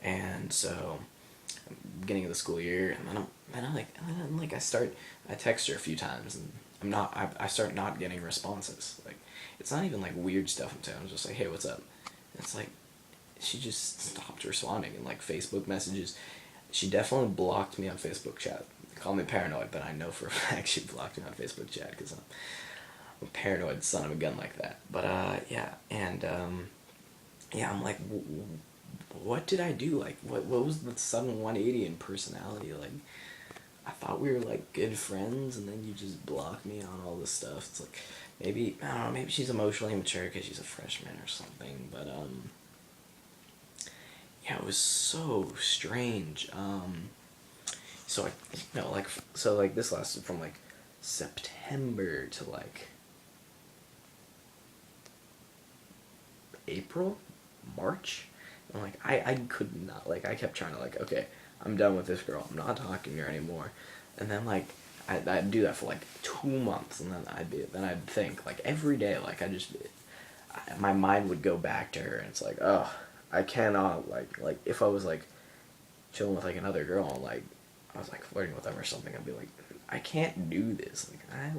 And so, beginning of the school year, and I text her a few times, and I start not getting responses. Like, it's not even like weird stuff I'm saying. I'm just like, hey, what's up? And it's like, she just stopped responding in like Facebook messages. She definitely blocked me on Facebook chat. Call me paranoid, but I know for a fact she blocked me on Facebook chat because I'm a paranoid son of a gun like that. But yeah, and yeah, I'm like, what did I do? Like, what was the sudden 180 in personality? Like, I thought we were like good friends, and then you just block me on all this stuff. It's like, maybe I don't know. Maybe she's emotionally immature because she's a freshman or something. But yeah, it was so strange. So like this lasted from like September to like April, March. And like I could not, like, I kept trying to, like, okay, I'm done with this girl. I'm not talking to her anymore. And then like I'd do that for like 2 months, and then I'd think like every day, like my mind would go back to her, and it's like, oh, I cannot, like if I was like chilling with like another girl, and like I was like flirting with them or something, I'd be like, I can't do this. Like I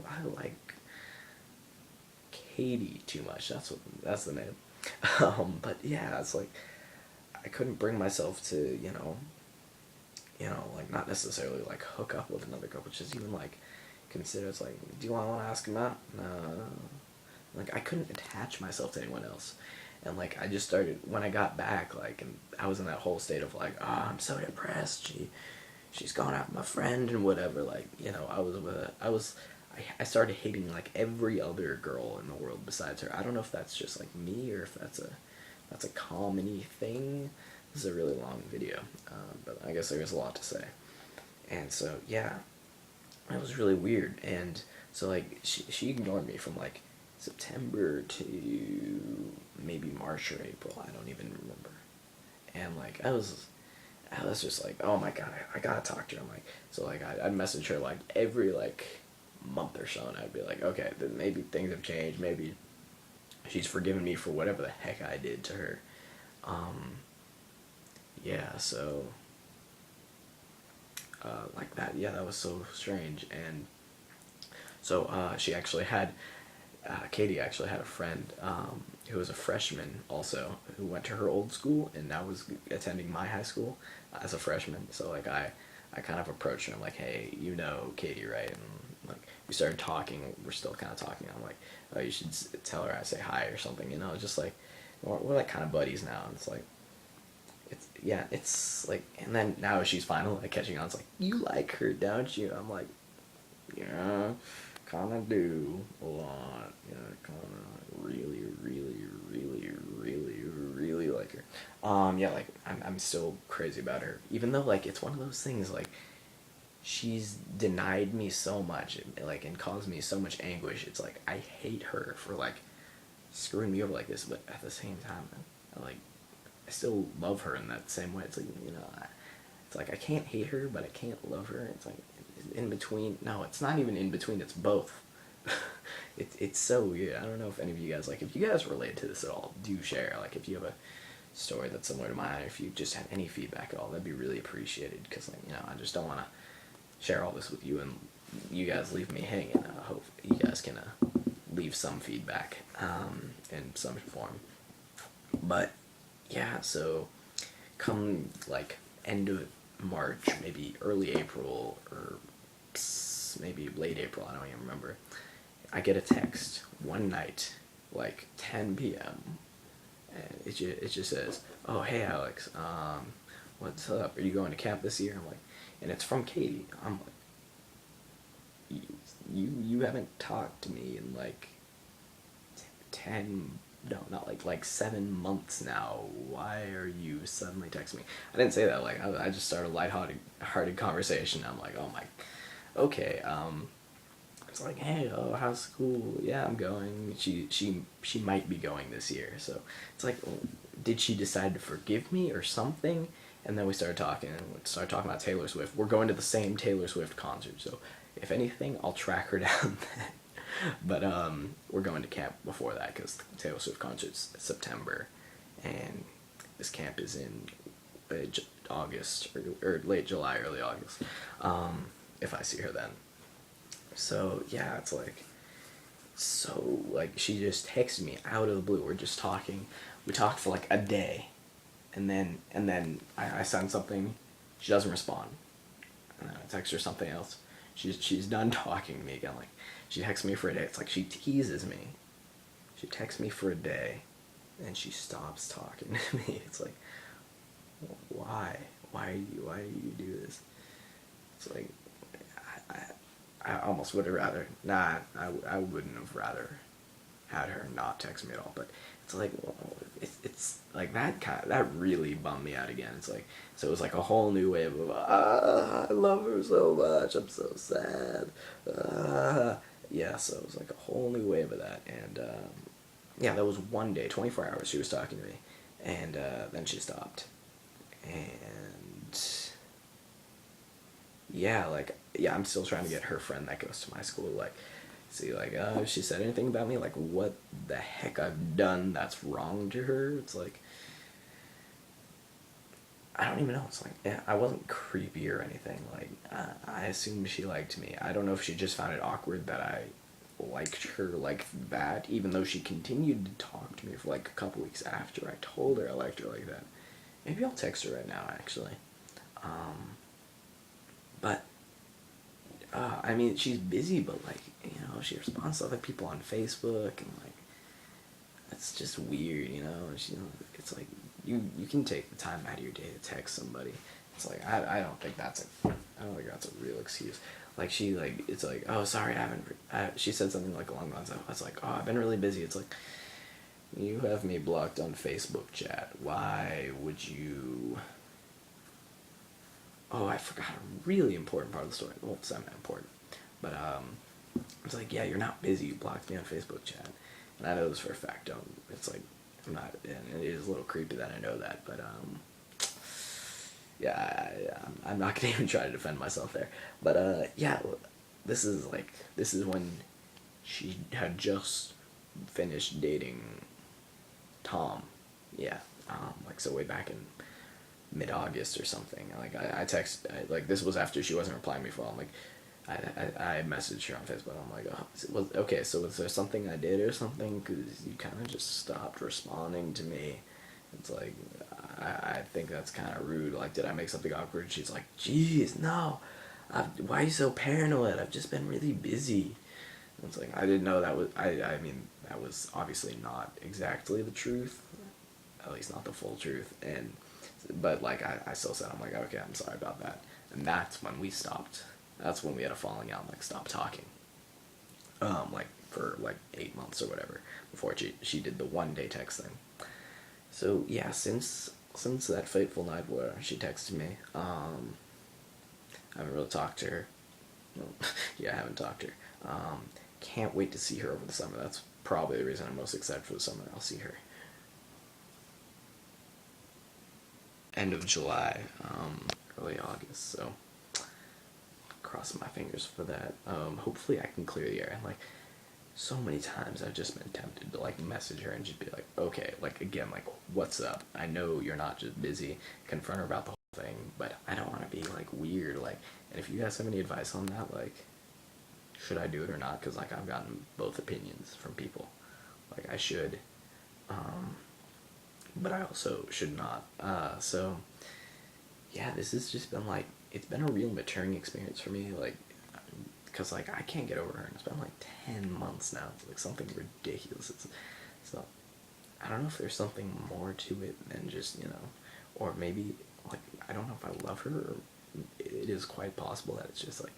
like Katie too much. That's the name. But yeah, it's like I couldn't bring myself to, like, not necessarily like hook up with another girl, but just even like consider. It's like, do you want to ask him out? No. Like, I couldn't attach myself to anyone else. And like I just started when I got back, like, and I was in that whole state of like, oh, I'm so depressed. She's gone out with my friend and whatever. Like, I started hating like every other girl in the world besides her. I don't know if that's just like me, or if that's a common thing. This is a really long video, but I guess there's a lot to say. And so yeah, it was really weird. And so like she ignored me from like September to maybe March or April. I don't even remember. And like I was just like, oh my god, I gotta talk to her. I'm like, so like I'd message her like every like month or so, and I'd be like, okay, then maybe things have changed. Maybe she's forgiven me for whatever the heck I did to her. Um, yeah, so like that. Yeah, that was so strange. And so she actually had Katie actually had a friend who was a freshman also, who went to her old school and now was attending my high school as a freshman. So like I kind of approached her. I'm like, hey, Katie, right? And like we started talking. We're still kind of talking. I'm like, oh, you should tell her I say hi or something. Just like we're like kind of buddies now. And it's like it's like, and then now she's finally like catching on. It's like, you like her, don't you? I'm like, yeah, kind of do a lot. Yeah, kind of really, really, really, really, really like her. Yeah, like I'm still crazy about her, even though like it's one of those things like she's denied me so much, like, and caused me so much anguish. It's like I hate her for like screwing me over like this, but at the same time, like I still love her in that same way. It's like, it's like I can't hate her, but I can't love her. It's like in between. No, it's not even in between. It's both. It's so weird. I don't know if any of you guys, like, if you guys relate to this at all, do share. Like, if you have a story that's similar to mine, or if you just have any feedback at all, that'd be really appreciated. Because like, I just don't want to share all this with you and you guys leave me hanging. I hope you guys can leave some feedback in some form. But yeah, so come like end of March, maybe early April, or maybe late April, I don't even remember, I get a text one night, like 10 p.m., and it just says, oh, hey Alex, what's up? Are you going to camp this year? I'm like, and it's from Katie. I'm like, you haven't talked to me in like 10, no, not like 7 months now. Why are you suddenly texting me? I didn't say that. Like, I just started a lighthearted conversation. I'm like, oh my, okay. It's like, hey, oh, how's school? Yeah, I'm going. She might be going this year. So it's like, did she decide to forgive me or something? And then we started talking, and we started talking about Taylor Swift. We're going to the same Taylor Swift concert, so if anything, I'll track her down then. But we're going to camp before that because Taylor Swift concert's September, and this camp is in August or late July, early August, if I see her then. So yeah, it's like, so like she just texted me out of the blue. We're just talking. We talked for like a day, and then I send something. She doesn't respond, and then I text her something else. She's done talking to me again. Like she texts me for a day. It's like she teases me. She texts me for a day, and she stops talking to me. It's like, why? Why do you do this? It's like, I almost would have rather, nah, I wouldn't have rather had her not text me at all, but it's like, well, it's like that really bummed me out again. It's like, so it was like a whole new wave of, I love her so much, I'm so sad, yeah, so it was like a whole new wave of that, and, yeah, that was one day, 24 hours she was talking to me, and, then she stopped, and yeah, like, yeah, I'm still trying to get her friend that goes to my school, like, see, like, if she said anything about me, like, what the heck I've done that's wrong to her. It's like, I don't even know. It's like, yeah, I wasn't creepy or anything. Like, I assumed she liked me. I don't know if she just found it awkward that I liked her like that, even though she continued to talk to me for like a couple weeks after I told her I liked her like that. Maybe I'll text her right now, actually. But I mean, she's busy, but like, she responds to other people on Facebook, and like, it's just weird, it's like, you can take the time out of your day to text somebody. It's like, I don't think that's a real excuse. Like, she, like, it's like, oh, sorry, she said something like along the lines of, I was like, oh, I've been really busy. It's like, you have me blocked on Facebook chat. Why would you? Oh, I forgot a really important part of the story. Well, semi-important. But, it's like, yeah, you're not busy. You blocked me on Facebook chat. And I know this for a fact. It's like, I'm not, and it is a little creepy that I know that, but, yeah, I'm not gonna even try to defend myself there. But, yeah, this is when she had just finished dating Tom. Yeah, like, so way back in mid-August or something. Like, like, this was after she wasn't replying me for all. I'm like, I messaged her on Facebook. I'm like, okay, so was there something I did or something? Because you kind of just stopped responding to me. It's like, I think that's kind of rude. Like, did I make something awkward? She's like, geez, no. Why are you so paranoid? I've just been really busy. And it's like, I didn't know that was, I mean, that was obviously not exactly the truth. At least not the full truth. But like, I still said, I'm like, okay, I'm sorry about that. And that's when we stopped. That's when we had a falling out, like, stopped talking. Like, for, like, 8 months or whatever, before she did the one-day text thing. So, yeah, since that fateful night where she texted me, I haven't really talked to her. Well, yeah, I haven't talked to her. Can't wait to see her over the summer. That's probably the reason I'm most excited for the summer. I'll see her end of July, early August, so crossing my fingers for that. Hopefully I can clear the air. And like, so many times I've just been tempted to like message her and just be like, okay, like, again, like, what's up? I know you're not just busy. Confront her about the whole thing, but I don't want to be like weird. Like, and if you guys have any advice on that, like, should I do it or not? Because like, I've gotten both opinions from people. Like, I should, but I also should not. So yeah, this has just been like, it's been a real maturing experience for me. Like, because like, I can't get over her, and it's been like 10 months now. It's like something ridiculous. So I don't know if there's something more to it than just, or maybe, like, I don't know if I love her, or it is quite possible that it's just like,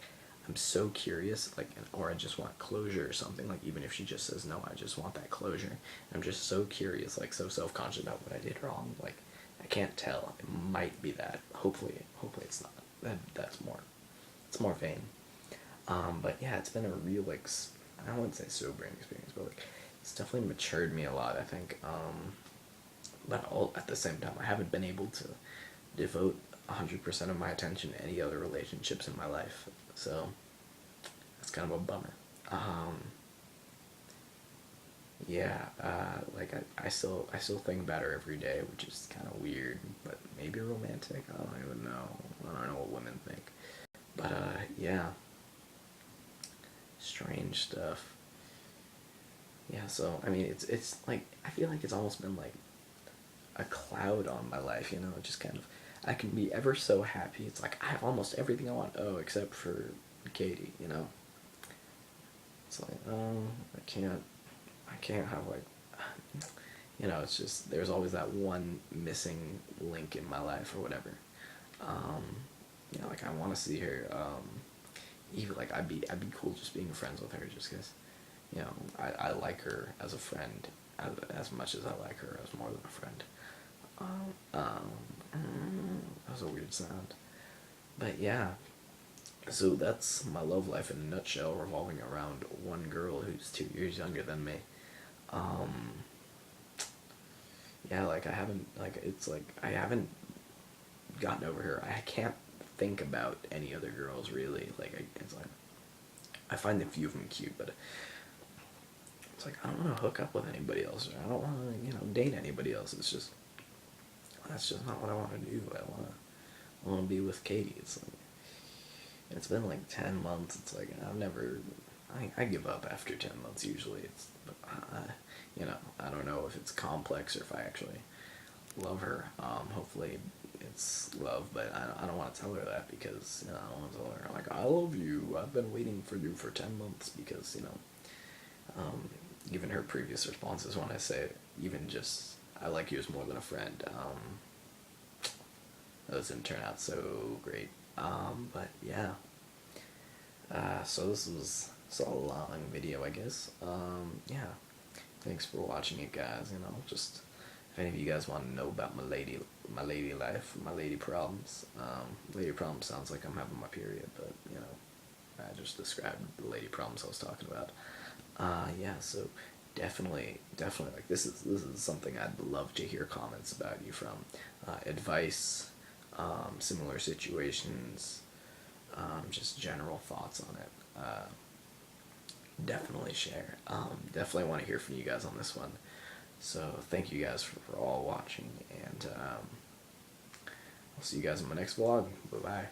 I'm so curious, like, or I just want closure or something. Like, even if she just says no, I just want that closure. I'm just so curious, like, so self-conscious about what I did wrong. Like, I can't tell. It might be that. Hopefully it's not. That's more. It's more vain. But yeah, it's been a real, like, I wouldn't say sobering experience, but like, it's definitely matured me a lot, I think. But all at the same time, I haven't been able to devote 100% of my attention to any other relationships in my life. So that's kind of a bummer. yeah, like I still think about her every day, which is kind of weird, but maybe romantic. I don't even know. I don't know what women think. But yeah, strange stuff. Yeah, so I mean, it's like I feel like it's almost been like a cloud on my life, you know, just kind of I can be ever so happy. It's like I have almost everything I want. Oh, except for Katie, you know. It's like, oh, I can't have like, you know, it's just there's always that one missing link in my life or whatever. Um, you know, like I want to see her. Even like I'd be cool just being friends with her, just because, you know, I like her as a friend as much as I like her as more than a friend. That was a weird sound. But yeah, so that's my love life in a nutshell, revolving around one girl who's 2 years younger than me. Um, yeah, like I haven't, like it's like I haven't gotten over her. I can't think about any other girls really. Like it's like I find a few of them cute, but it's like I don't want to hook up with anybody else. Or I don't want to, you know, date anybody else. It's just that's just not what I want to do. I want to be with Katie. It's like it's been like 10 months. It's like I've never. I give up after 10 months usually. It's you know, I don't know if it's complex or if I actually love her. Hopefully it's love, but I don't want to tell her that because, you know, I don't want to tell her like I love you. I've been waiting for you for 10 months because, you know, given her previous responses when I say even just I like you as more than a friend, those didn't turn out so great. But yeah, so this was a long video, I guess. Yeah, thanks for watching it, guys. You know, just if any of you guys want to know about my lady life, my lady problems. Lady problems sounds like I'm having my period, but you know, I just described the lady problems I was talking about. Yeah, so definitely, like this is something I'd love to hear comments about you from, advice, similar situations, just general thoughts on it. Definitely share. Definitely want to hear from you guys on this one. So thank you guys for all watching, and I'll see you guys in my next vlog. Bye bye.